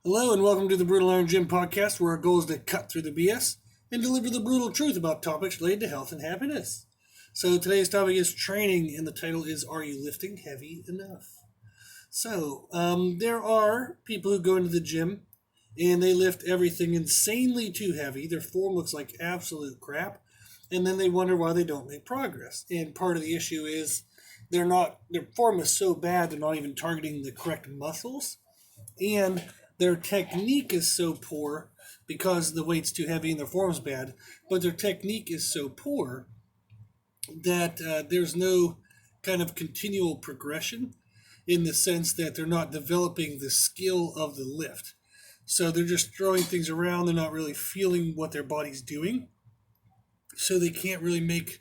Hello and welcome to the Brutal Iron Gym podcast, where our goal is to cut through the BS and deliver the brutal truth about topics related to health and happiness. So today's topic is training, and the title is Are You Lifting Heavy Enough? So there are people who go into the gym and they lift everything insanely too heavy. Their form looks like absolute crap, and then they wonder why they don't make progress. And part of the issue is their form is so bad they're not even targeting the correct muscles, and their technique is so poor because the weight's too heavy and their form's bad, but their technique is so poor that there's no kind of continual progression in the sense that they're not developing the skill of the lift. So they're just throwing things around. They're not really feeling what their body's doing. So they can't really make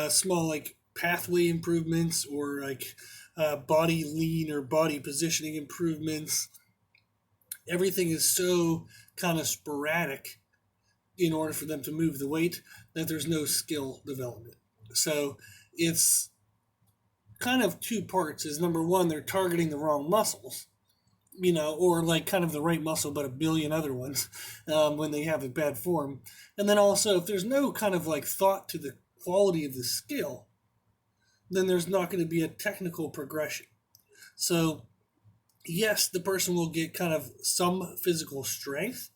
small pathway improvements or body lean or body positioning improvements. Everything is so kind of sporadic in order for them to move the weight that there's no skill development. So it's kind of two parts. Is number one, they're targeting the wrong muscles, or kind of the right muscle, but a billion other ones when they have a bad form. And then also, if there's no kind of thought to the quality of the skill, then there's not going to be a technical progression. So yes, the person will get kind of some physical strength.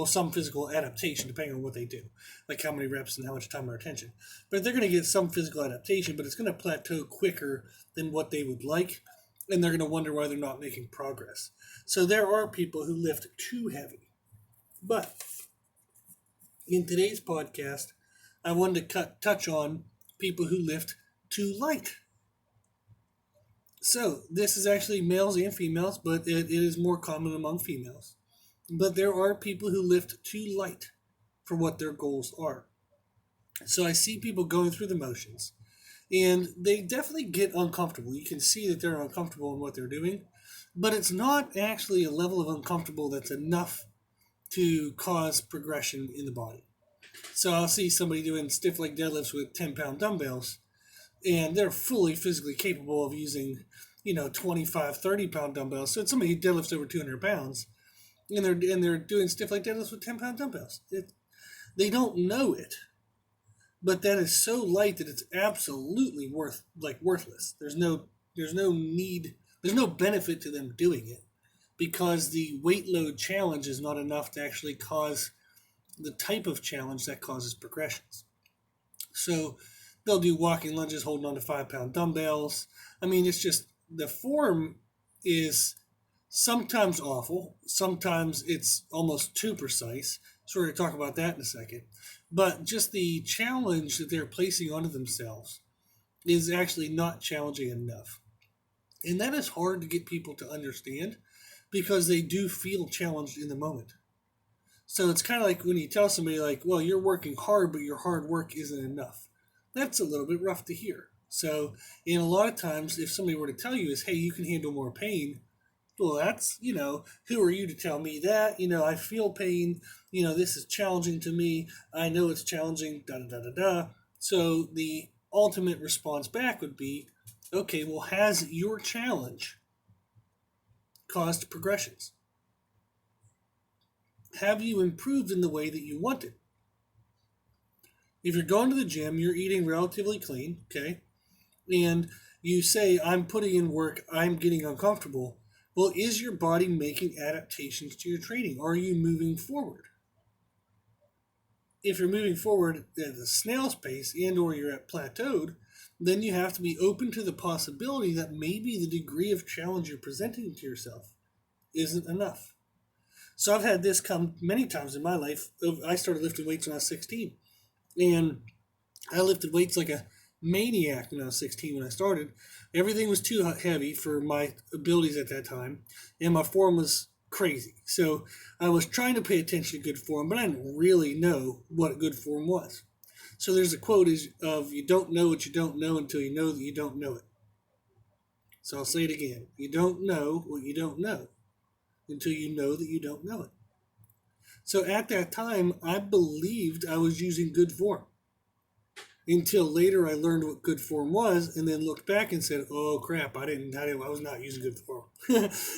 Some physical adaptation, depending on what they do, like how many reps and how much time or attention. But they're going to get some physical adaptation, but it's going to plateau quicker than what they would like, and they're going to wonder why they're not making progress. So there are people who lift too heavy. But in today's podcast, I wanted to touch on people who lift too light. So this is actually males and females, but it is more common among females. But there are people who lift too light for what their goals are. So I see people going through the motions, and they definitely get uncomfortable. You can see that they're uncomfortable in what they're doing, but it's not actually a level of uncomfortable that's enough to cause progression in the body. So I'll see somebody doing stiff leg deadlifts with 10-pound dumbbells, and they're fully physically capable of using 25, 30-pound dumbbells. So it's somebody who deadlifts over 200 pounds, and they're doing stiff leg deadlifts with 10-pound dumbbells. They don't know it, but that is so light that it's absolutely worthless. There's no need, there's no benefit to them doing it, because the weight load challenge is not enough to actually cause the type of challenge that causes progressions. So they'll do walking lunges holding on to 5-pound dumbbells. It's just the form is sometimes awful, sometimes it's almost too precise. So we're going to talk about that in a second. But just the challenge that they're placing onto themselves is actually not challenging enough. And that is hard to get people to understand, because they do feel challenged in the moment. So it's kind of like when you tell somebody well, you're working hard, but your hard work isn't enough. That's a little bit rough to hear. So, and a lot of times, if somebody were to tell you hey, you can handle more pain, well, that's, who are you to tell me that? I feel pain, this is challenging to me. I know it's challenging, da-da-da-da-da. So the ultimate response back would be, okay, well, has your challenge caused progressions? Have you improved in the way that you wanted? If you're going to the gym, you're eating relatively clean, okay, and you say, I'm putting in work, I'm getting uncomfortable. Well, is your body making adaptations to your training? Are you moving forward? If you're moving forward at a snail's pace and or you're at plateaued, then you have to be open to the possibility that maybe the degree of challenge you're presenting to yourself isn't enough. So I've had this come many times in my life. I started lifting weights when I was 16, and I lifted weights like a maniac when I was 16 when I started. Everything was too heavy for my abilities at that time, and my form was crazy. So I was trying to pay attention to good form, but I didn't really know what good form was. So there's a quote of you don't know what you don't know until you know that you don't know it. So I'll say it again. You don't know what you don't know until you know that you don't know it. So at that time, I believed I was using good form. until later I learned what good form was, and then looked back and said, "Oh crap, I was not using good form."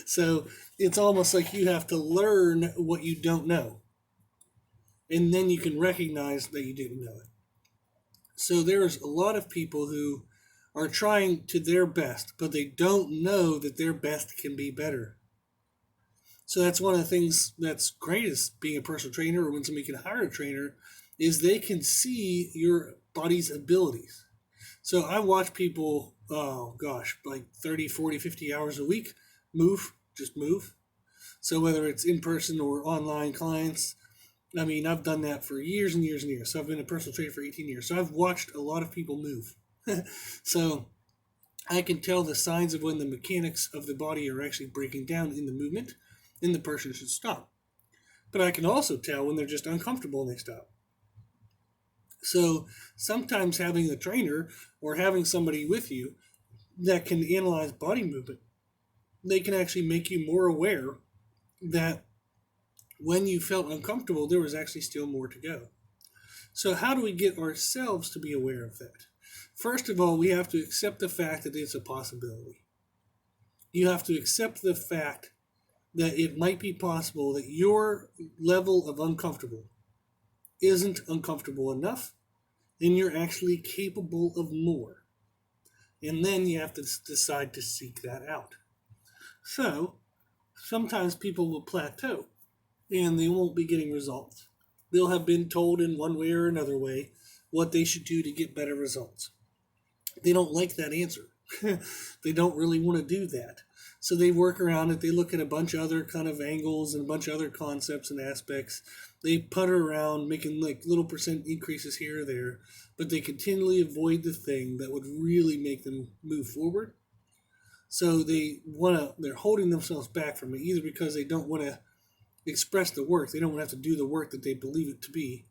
So it's almost like you have to learn what you don't know, and then you can recognize that you didn't know it. So there's a lot of people who are trying to their best, but they don't know that their best can be better. So that's one of the things that's great as being a personal trainer, or when somebody can hire a trainer, is they can see your body's abilities. So I watch people, oh gosh, like 30, 40, 50 hours a week just move. So whether it's in person or online clients, I mean, I've done that for years and years and years. So I've been a personal trainer for 18 years. So I've watched a lot of people move. So I can tell the signs of when the mechanics of the body are actually breaking down in the movement, and the person should stop. But I can also tell when they're just uncomfortable and they stop. So sometimes having a trainer or having somebody with you that can analyze body movement, they can actually make you more aware that when you felt uncomfortable, there was actually still more to go. So, how do we get ourselves to be aware of that? First of all, we have to accept the fact that it's a possibility. You have to accept the fact that it might be possible that your level of uncomfortable isn't uncomfortable enough and you're actually capable of more. And then you have to decide to seek that out. So, sometimes people will plateau and they won't be getting results. They'll have been told in one way or another way what they should do to get better results. They don't like that answer. They don't really want to do that. So they work around it. They look at a bunch of other kind of angles and a bunch of other concepts and aspects. They putter around making like little percent increases here or there, but they continually avoid the thing that would really make them move forward. So they're holding themselves back from it, either because they don't want to express the work. They don't want to have to do the work that they believe it to be.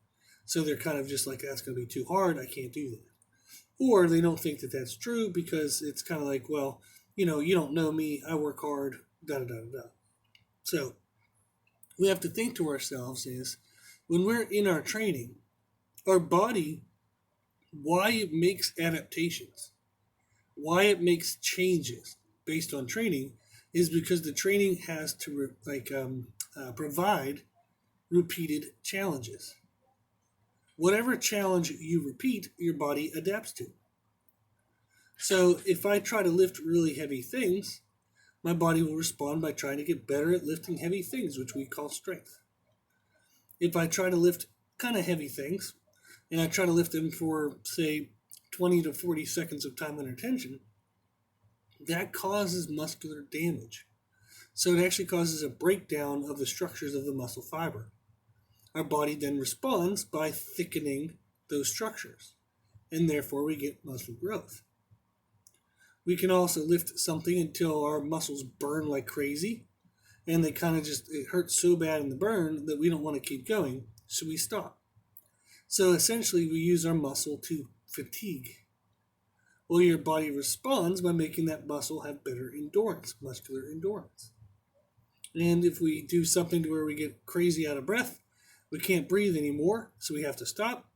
So they're kind of just like, that's going to be too hard. I can't do that. Or they don't think that that's true because it's kind of like, well, you don't know me. I work hard, da da da da. So we have to think to ourselves is when we're in our training, our body, why it makes adaptations, why it makes changes based on training is because the training has to provide repeated challenges. Whatever challenge you repeat, your body adapts to. So if I try to lift really heavy things, my body will respond by trying to get better at lifting heavy things, which we call strength. If I try to lift kind of heavy things, and I try to lift them for, say, 20 to 40 seconds of time under tension, that causes muscular damage. So it actually causes a breakdown of the structures of the muscle fiber. Our body then responds by thickening those structures, and therefore we get muscle growth. We can also lift something until our muscles burn like crazy, and they kind of it hurts so bad in the burn that we don't want to keep going, so we stop. So essentially, we use our muscle to fatigue. Well, your body responds by making that muscle have better endurance, muscular endurance. And if we do something to where we get crazy out of breath, we can't breathe anymore, so we have to stop,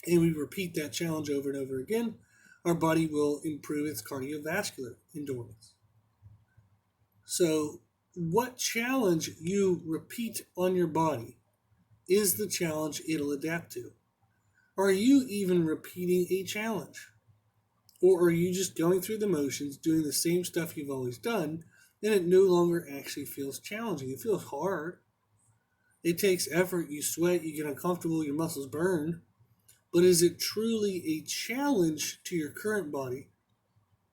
and we repeat that challenge over and over again, our body will improve its cardiovascular endurance. So, what challenge you repeat on your body is the challenge it'll adapt to. Are you even repeating a challenge? Or are you just going through the motions, doing the same stuff you've always done, and it no longer actually feels challenging? It feels hard. It takes effort. You sweat, you get uncomfortable, your muscles burn. But is it truly a challenge to your current body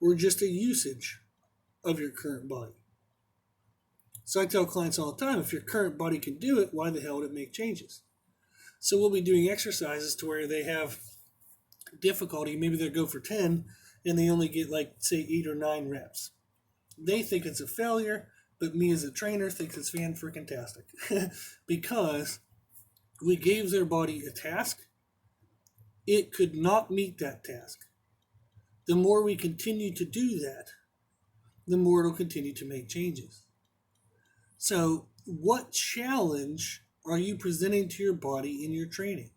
or just a usage of your current body? So I tell clients all the time, if your current body can do it, why the hell would it make changes? So we'll be doing exercises to where they have difficulty. Maybe they'll go for 10 and they only get like, say, 8 or 9 reps. They think it's a failure, but me as a trainer thinks it's fan-freaking-tastic because we gave their body a task. It could not meet that task. The more we continue to do that, the more it'll continue to make changes. So, what challenge are you presenting to your body in your training?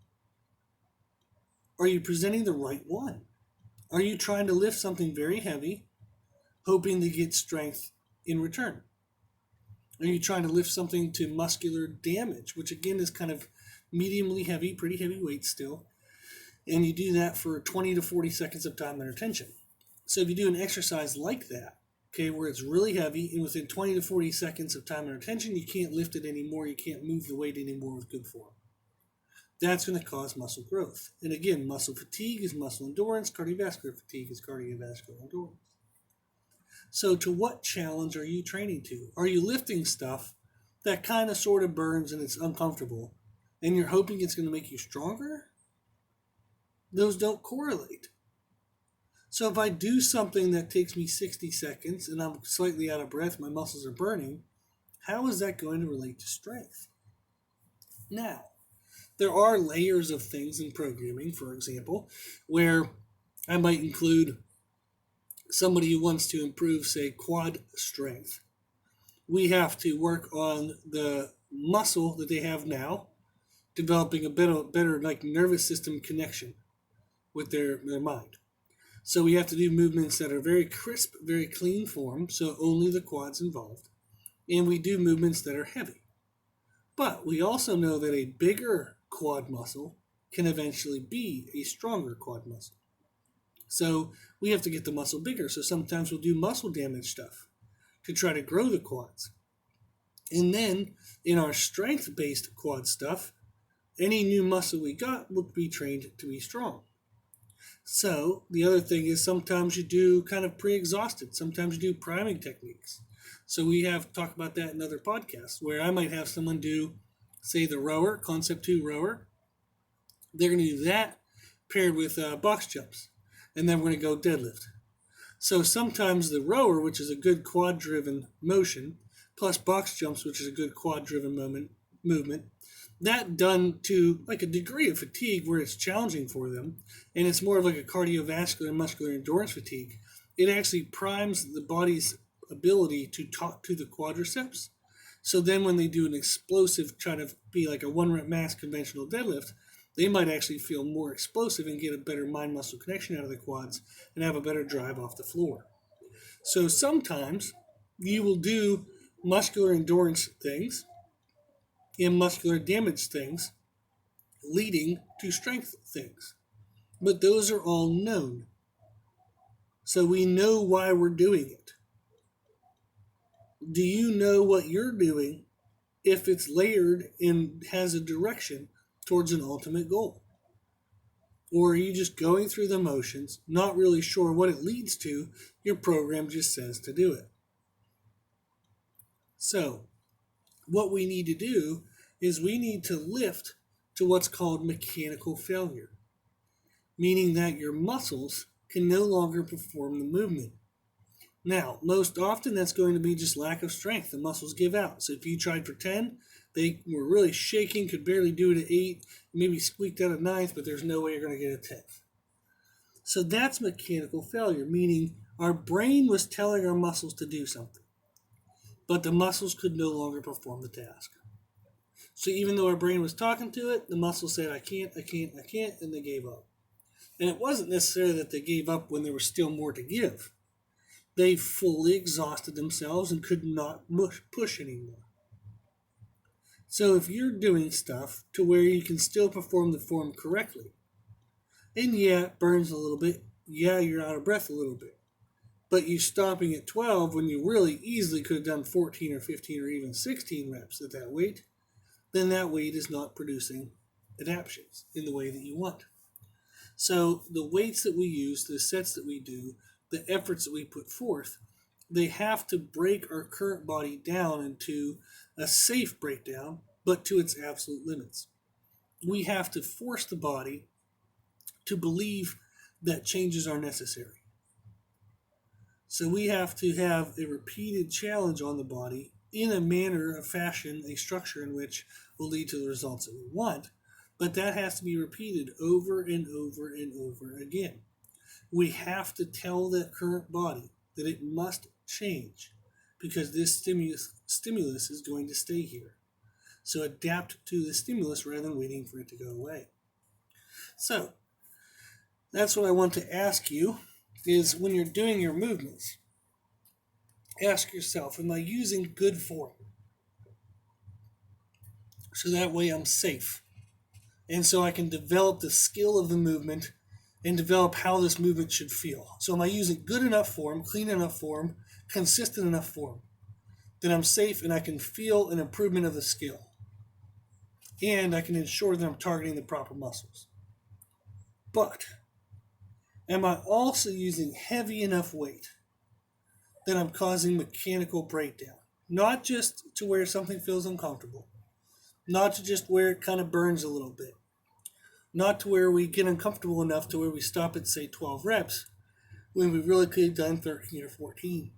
Are you presenting the right one? Are you trying to lift something very heavy, hoping to get strength in return? Are you trying to lift something to muscular damage, which again is kind of mediumly heavy, pretty heavy weight still, and you do that for 20 to 40 seconds of time and attention? So if you do an exercise like that, okay, where it's really heavy and within 20 to 40 seconds of time and attention, you can't lift it anymore, you can't move the weight anymore with good form, that's going to cause muscle growth. And again, muscle fatigue is muscle endurance, cardiovascular fatigue is cardiovascular endurance. So to what challenge are you training to? Are you lifting stuff that kind of sort of burns and it's uncomfortable and you're hoping it's going to make you stronger? Those don't correlate. So if I do something that takes me 60 seconds and I'm slightly out of breath, my muscles are burning, how is that going to relate to strength? Now, there are layers of things in programming, for example, where I might include somebody who wants to improve, say, quad strength. We have to work on the muscle that they have now, developing a better like nervous system connection with their mind. So we have to do movements that are very crisp, very clean form, so only the quads involved. And we do movements that are heavy. But we also know that a bigger quad muscle can eventually be a stronger quad muscle. So we have to get the muscle bigger. So sometimes we'll do muscle damage stuff to try to grow the quads. And then in our strength-based quad stuff, any new muscle we got will be trained to be strong. So the other thing is sometimes you do kind of pre-exhausted. Sometimes you do priming techniques. So we have talked about that in other podcasts where I might have someone do, say, the rower, concept 2 rower. They're going to do that paired with box jumps. And then we're going to go deadlift. So sometimes the rower, which is a good quad-driven motion, plus box jumps, which is a good quad-driven movement, that done to like a degree of fatigue where it's challenging for them, and it's more of like a cardiovascular muscular endurance fatigue, it actually primes the body's ability to talk to the quadriceps. So then when they do an explosive, try to be like a 1 rep max conventional deadlift, they might actually feel more explosive and get a better mind-muscle connection out of the quads and have a better drive off the floor. So sometimes you will do muscular endurance things and muscular damage things leading to strength things. But those are all known. So we know why we're doing it. Do you know what you're doing if it's layered and has a direction towards an ultimate goal? Or are you just going through the motions, not really sure what it leads to? Your program just says to do it. So what we need to do is we need to lift to what's called mechanical failure, meaning that your muscles can no longer perform the movement. Now, most often that's going to be just lack of strength. The muscles give out. So if you tried for 10, they were really shaking, could barely do it at 8, maybe squeaked out a 9th, but there's no way you're going to get a 10th. So that's mechanical failure, meaning our brain was telling our muscles to do something, but the muscles could no longer perform the task. So even though our brain was talking to it, the muscles said, I can't, and they gave up. And it wasn't necessarily that they gave up when there was still more to give. They fully exhausted themselves and could not push anymore. So if you're doing stuff to where you can still perform the form correctly, and yeah, it burns a little bit, yeah, you're out of breath a little bit, but you're stopping at 12 when you really easily could have done 14 or 15 or even 16 reps at that weight, then that weight is not producing adaptations in the way that you want. So the weights that we use, the sets that we do, the efforts that we put forth, they have to break our current body down into a safe breakdown, but to its absolute limits. We have to force the body to believe that changes are necessary. So we have to have a repeated challenge on the body in a manner, a fashion, a structure in which will lead to the results that we want. But that has to be repeated over and over and over again. We have to tell that current body that it must change because this stimulus is going to stay here. So adapt to the stimulus rather than waiting for it to go away. So That's what I want to ask you is when you're doing your movements, ask yourself, am I using good form? So that way I'm safe. And so I can develop the skill of the movement and develop how this movement should feel. So am I using good enough form, clean enough form, consistent enough form that I'm safe and I can feel an improvement of the skill? And I can ensure that I'm targeting the proper muscles. But am I also using heavy enough weight that I'm causing mechanical breakdown? Not just to where something feels uncomfortable, not to just where it kind of burns a little bit, not to where we get uncomfortable enough to where we stop at, say, 12 reps when we really could have done 13 or 14.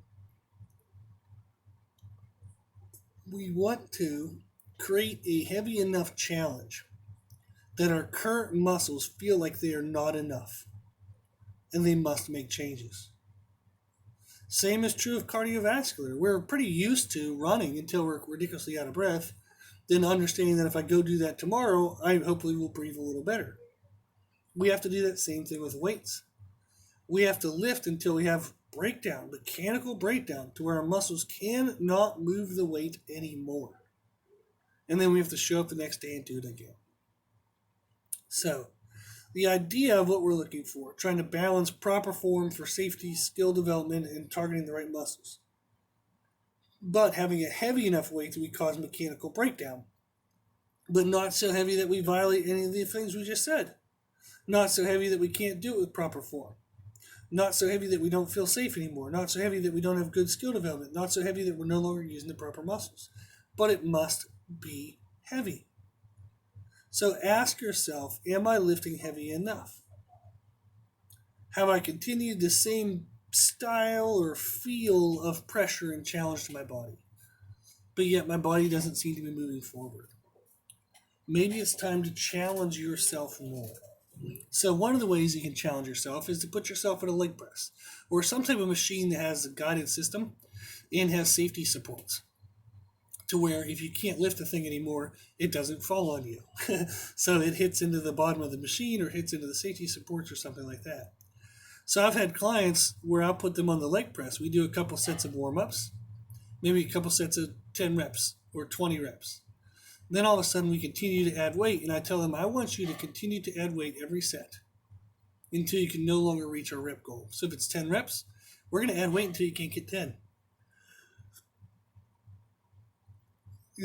We want to create a heavy enough challenge that our current muscles feel like they are not enough and they must make changes. Same is true of cardiovascular. We're pretty used to running until we're ridiculously out of breath, then understanding that if I go do that tomorrow, I hopefully will breathe a little better. We have to do that same thing with weights. We have to lift until we have breakdown, mechanical breakdown, to where our muscles cannot move the weight anymore. And then we have to show up the next day and do it again. So, the idea of what we're looking for, trying to balance proper form for safety, skill development, and targeting the right muscles. But having a heavy enough weight that we cause mechanical breakdown, but not so heavy that we violate any of the things we just said. Not so heavy that we can't do it with proper form. Not so heavy that we don't feel safe anymore. Not so heavy that we don't have good skill development. Not so heavy that we're no longer using the proper muscles. But it must be heavy. So ask yourself, am I lifting heavy enough? Have I continued the same style or feel of pressure and challenge to my body? But yet my body doesn't seem to be moving forward. Maybe it's time to challenge yourself more. So one of the ways you can challenge yourself is to put yourself in a leg press or some type of machine that has a guided system and has safety supports to where if you can't lift the thing anymore, it doesn't fall on you. So it hits into the bottom of the machine or hits into the safety supports or something like that. So I've had clients where I'll put them on the leg press. We do a couple sets of warm-ups, maybe a couple sets of 10 reps or 20 reps. Then all of a sudden we continue to add weight, and I tell them, I want you to continue to add weight every set until you can no longer reach our rep goal. So if it's 10 reps, we're going to add weight until you can't get 10.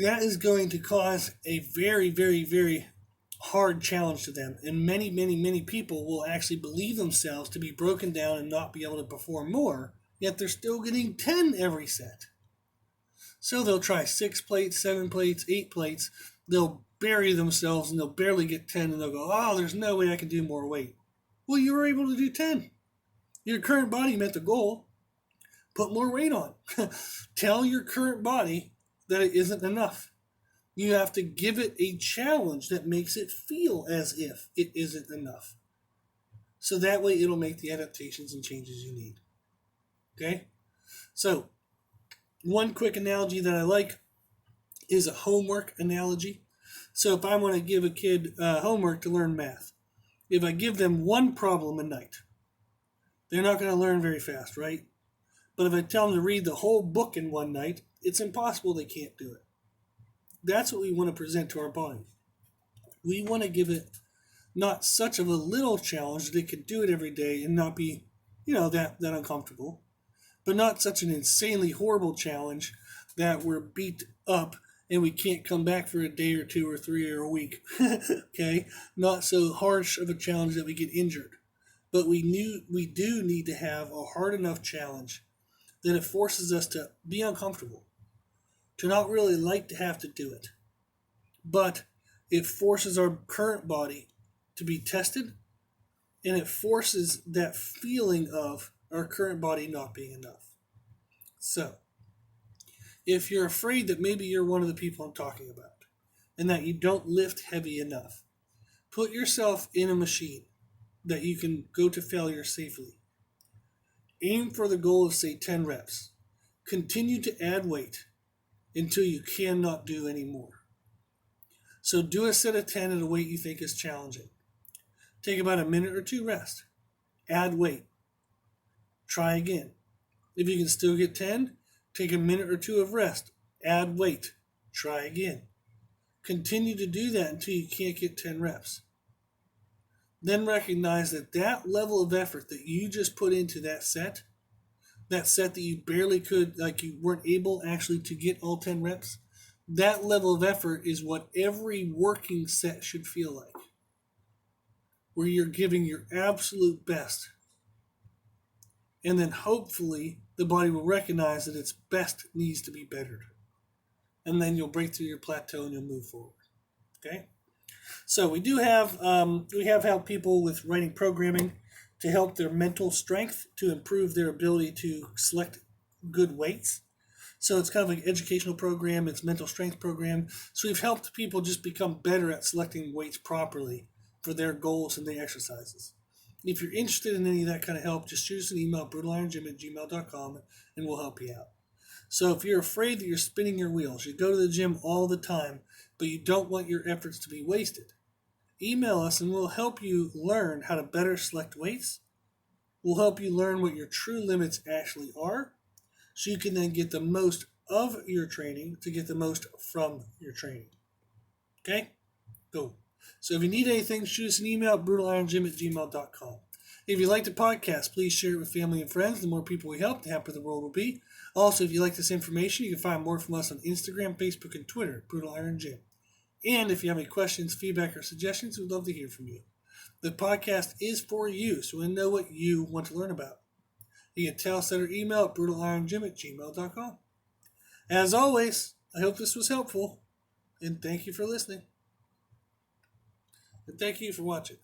That is going to cause a very, very, very hard challenge to them. And many, many, many people will actually believe themselves to be broken down and not be able to perform more, yet they're still getting 10 every set. So they'll try 6 plates, 7 plates, 8 plates. They'll bury themselves and they'll barely get 10 and they'll go, oh, there's no way I can do more weight. Well, you were able to do 10. Your current body met the goal. Put more weight on. Tell your current body that it isn't enough. You have to give it a challenge that makes it feel as if it isn't enough. So that way it'll make the adaptations and changes you need. Okay? So, one quick analogy that I like is a homework analogy. So if I want to give a kid homework to learn math, if I give them one problem a night, they're not going to learn very fast, right? But if I tell them to read the whole book in one night, it's impossible they can't do it. That's what we want to present to our body. We want to give it not such of a little challenge that it can do it every day and not be, that uncomfortable, but not such an insanely horrible challenge that we're beat up and we can't come back for a day or 2 or 3 or a week. Okay? Not so harsh of a challenge that we get injured. But we do need to have a hard enough challenge that it forces us to be uncomfortable, to not really like to have to do it. But it forces our current body to be tested, and it forces that feeling of our current body not being enough. So, if you're afraid that maybe you're one of the people I'm talking about, and that you don't lift heavy enough, put yourself in a machine that you can go to failure safely. Aim for the goal of, say, 10 reps. Continue to add weight until you cannot do any more. So do a set of 10 at a weight you think is challenging. Take about a minute or 2 rest. add weight. Try again. If you can still get 10, take a minute or two of rest. Add weight. Try again. Continue to do that until you can't get 10 reps. Then recognize that that level of effort that you just put into that set that you barely could, like you weren't able actually to get all 10 reps, that level of effort is what every working set should feel like, where you're giving your absolute best. And then hopefully the body will recognize that its best needs to be bettered. And then you'll break through your plateau and you'll move forward. Okay? So we have helped people with writing programming to help their mental strength, to improve their ability to select good weights. So it's kind of like an educational program, it's a mental strength program. So we've helped people just become better at selecting weights properly for their goals and their exercises. If you're interested in any of that kind of help, just shoot us an email, brutalironGym@gmail.com, and we'll help you out. So if you're afraid that you're spinning your wheels, you go to the gym all the time, but you don't want your efforts to be wasted, email us and we'll help you learn how to better select weights. We'll help you learn what your true limits actually are, so you can then get the most of your training to get the most from your training. Okay? Go. So if you need anything, shoot us an email at brutalironGym@gmail.com. If you like the podcast, please share it with family and friends. The more people we help, the happier the world will be. Also, if you like this information, you can find more from us on Instagram, Facebook, and Twitter, Brutal Iron Gym. And if you have any questions, feedback, or suggestions, we'd love to hear from you. The podcast is for you, so we know what you want to learn about. You can tell us at our email at brutalironGym@gmail.com. As always, I hope this was helpful, and thank you for listening. And thank you for watching.